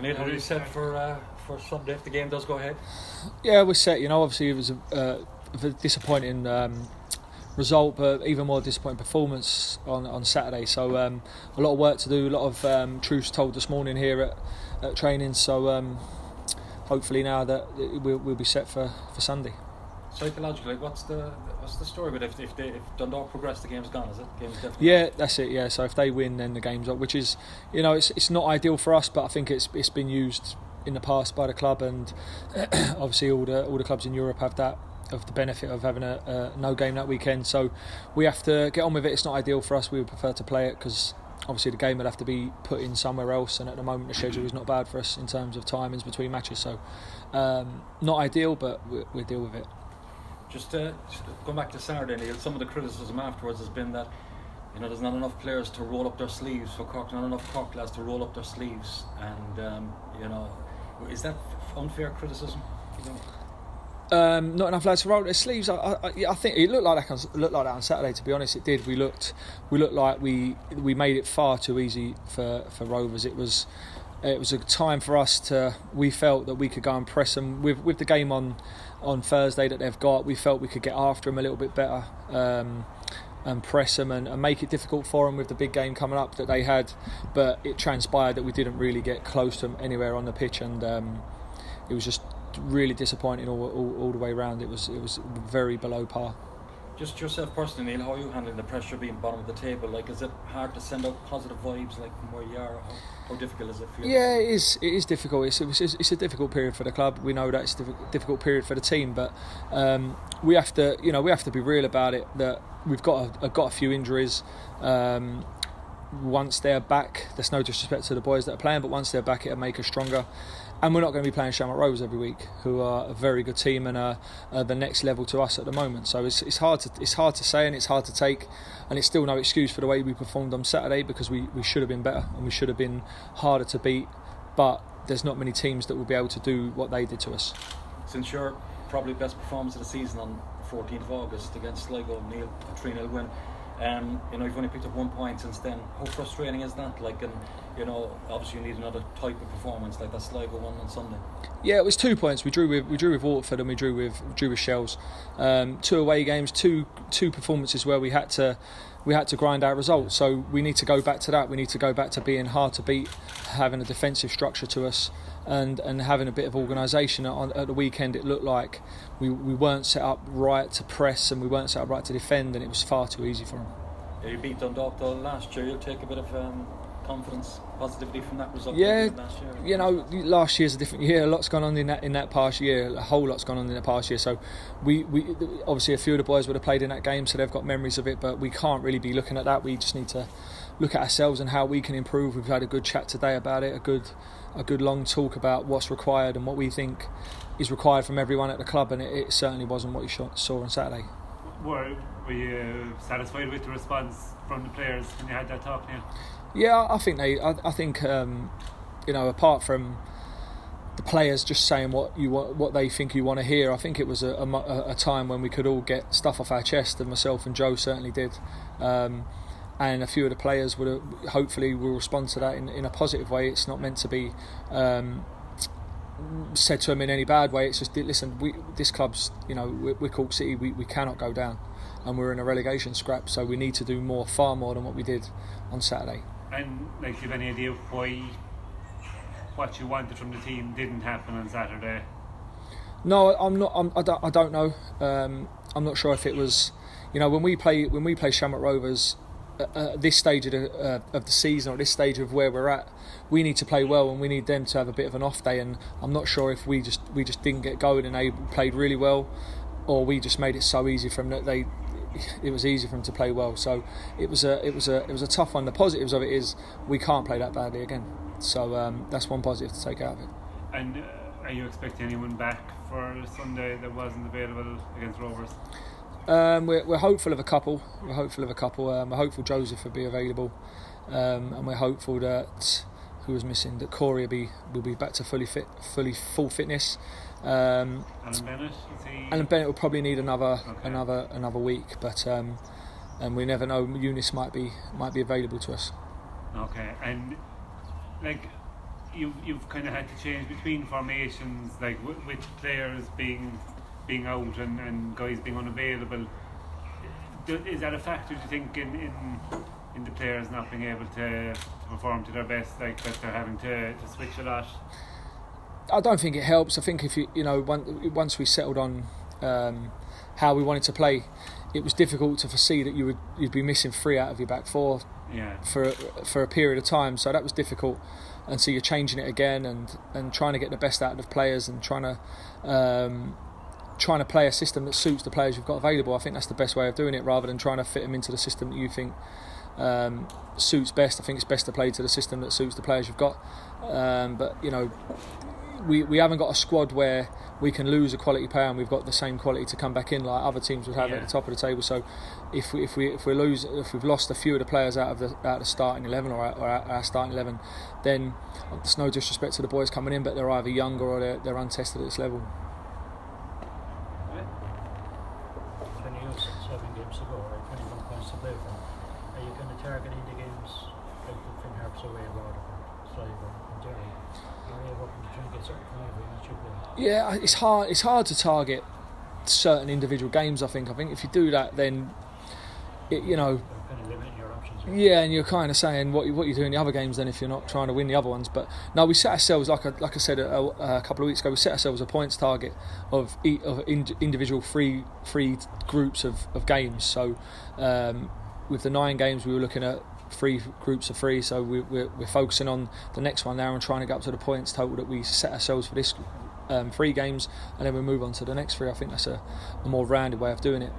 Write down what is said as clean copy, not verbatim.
Neale, how are you set for Sunday if the game does go ahead? Yeah, we're set. Obviously it was a disappointing result, but even more disappointing performance on Saturday. So a lot of work to do, a lot of truths told this morning here at training. So hopefully now that we'll be set for Sunday. Psychologically, what's the story? But if Dundalk progress, the game's gone, is it? The game's definitely Yeah, that's it. Yeah, so if they win, then the game's up, which is, it's not ideal for us, but I think it's been used in the past by the club, and obviously all the clubs in Europe have the benefit of having a no game that weekend. So we have to get on with it. It's not ideal for us. We would prefer to play it because obviously the game would have to be put in somewhere else, and at the moment the schedule is not bad for us in terms of timings between matches. So not ideal, but we'll deal with it. Just going back to Saturday, Neale, some of the criticism afterwards has been that there's not enough players to roll up their sleeves for Cork, not enough Cork lads to roll up their sleeves, and is that unfair criticism? Not enough lads to roll their sleeves. I think it looked like that on Saturday. To be honest, it did. We looked like we made it far too easy for Rovers. It was a time for us we felt that we could go and press them with the game on Thursday that they've got. We felt we could get after them a little bit better and press them and make it difficult for them with the big game coming up that they had. But it transpired that we didn't really get close to them anywhere on the pitch, and it was just really disappointing all the way around. It was very below par. Just yourself personally, Neale, how are you handling the pressure being bottom of the table? Like, is it hard to send out positive vibes like from where you are? How difficult is it for you? Yeah, it is difficult. It's a difficult period for the club. We know that it's a difficult period for the team, but we have to be real about it. That we've got a few injuries. Once they're back, there's no disrespect to the boys that are playing, but once they're back, it'll make us stronger. And we're not going to be playing Shamrock Rovers every week, who are a very good team and are the next level to us at the moment. So it's hard to say, and it's hard to take, and it's still no excuse for the way we performed on Saturday, because we should have been better and we should have been harder to beat. But there's not many teams that will be able to do what they did to us. Since your probably best performance of the season on 14th of August against Sligo, Neale, a 3-0 win. You've only picked up 1 point since then. How frustrating is that? Obviously you need another type of performance like that Sligo one on Sunday. Yeah, it was 2 points. We drew with Waterford and we drew with Shells. 2 away games, two performances where we had to grind out results. So we need to go back to that. We need to go back to being hard to beat, having a defensive structure to us, and having a bit of organisation. At the weekend, it looked like we weren't set up right to press, and we weren't set up right to defend, and it was far too easy for them. Yeah, you beat Dundalk though last year. You'll take a bit of confidence, positivity from that result. Yeah, last year. Last year's a different year. A lot's gone on in that past year. A whole lot's gone on in the past year. So we obviously a few of the boys would have played in that game, so they've got memories of it. But we can't really be looking at that. We just need to look at ourselves and how we can improve. We've had a good chat today about it. A good long talk about what's required and what we think is required from everyone at the club, and it certainly wasn't what you saw on Saturday. Were you satisfied with the response from the players when you had that talk, Neale? Yeah, I think apart from the players just saying what they think you want to hear, I think it was a time when we could all get stuff off our chest, and myself and Joe certainly did. And a few of the players hopefully will respond to that in a positive way. It's not meant to be said to them in any bad way. It's just, listen, this club's, we're Cork City, we cannot go down, and we're in a relegation scrap, so we need to do far more than what we did on Saturday. And do you have any idea why what you wanted from the team didn't happen on Saturday? No, I don't know. I'm not sure if it was, when we play Shamrock Rovers at this stage of the season, or this stage of where we're at, we need to play well, and we need them to have a bit of an off day. And I'm not sure if we just didn't get going and they played really well, or we just made it so easy for them that it was easy for them to play well. So it was a tough one. The positives of it is we can't play that badly again. So that's one positive to take out of it. And are you expecting anyone back for Sunday that wasn't available against Rovers? We're hopeful of a couple. We're hopeful Joseph will be available, and we're hopeful that who was missing, that Corey will be back to full fitness. Alan Bennett, Alan Bennett will probably need another week, but and we never know. Eunice might be available to us. Okay, and you've kind of had to change between formations, like with players being out and guys being unavailable. Is that a factor, do you think, in the players not being able to perform to their best, like that they're having to switch a lot? I don't think it helps. I think if once we settled on how we wanted to play, it was difficult to foresee that you'd be missing 3 out of your back 4 for a period of time. So that was difficult, and so you're changing it again and trying to get the best out of the players and trying to play a system that suits the players you've got available. I think that's the best way of doing it, rather than trying to fit them into the system that you think suits best. I think it's best to play to the system that suits the players you've got. But we haven't got a squad where we can lose a quality player and we've got the same quality to come back in like other teams would have at the top of the table. So if we've lost a few of the players out of the starting 11 or our starting 11, then it's no disrespect to the boys coming in, but they're either younger or they're untested at this level. 7 games to go, right? 21 points to play for. Are you kind of targeting the games like the Fenn away, Waterford, Sligo and Derry? Are you hoping to try and get certain from every match you play? Yeah, it's hard to target certain individual games. I think if you do that, then You're kind of limiting your options. Right? yeah, and you're kind of saying what you do in the other games then if you're not trying to win the other ones. But no, we set ourselves, like I said a couple of weeks ago, we set ourselves a points target of individual free groups of games. So with the 9 games, we were looking at 3 groups of 3. So we're focusing on the next one now and trying to get up to the points total that we set ourselves for this 3 games, and then we move on to the next 3. I think that's a more rounded way of doing it.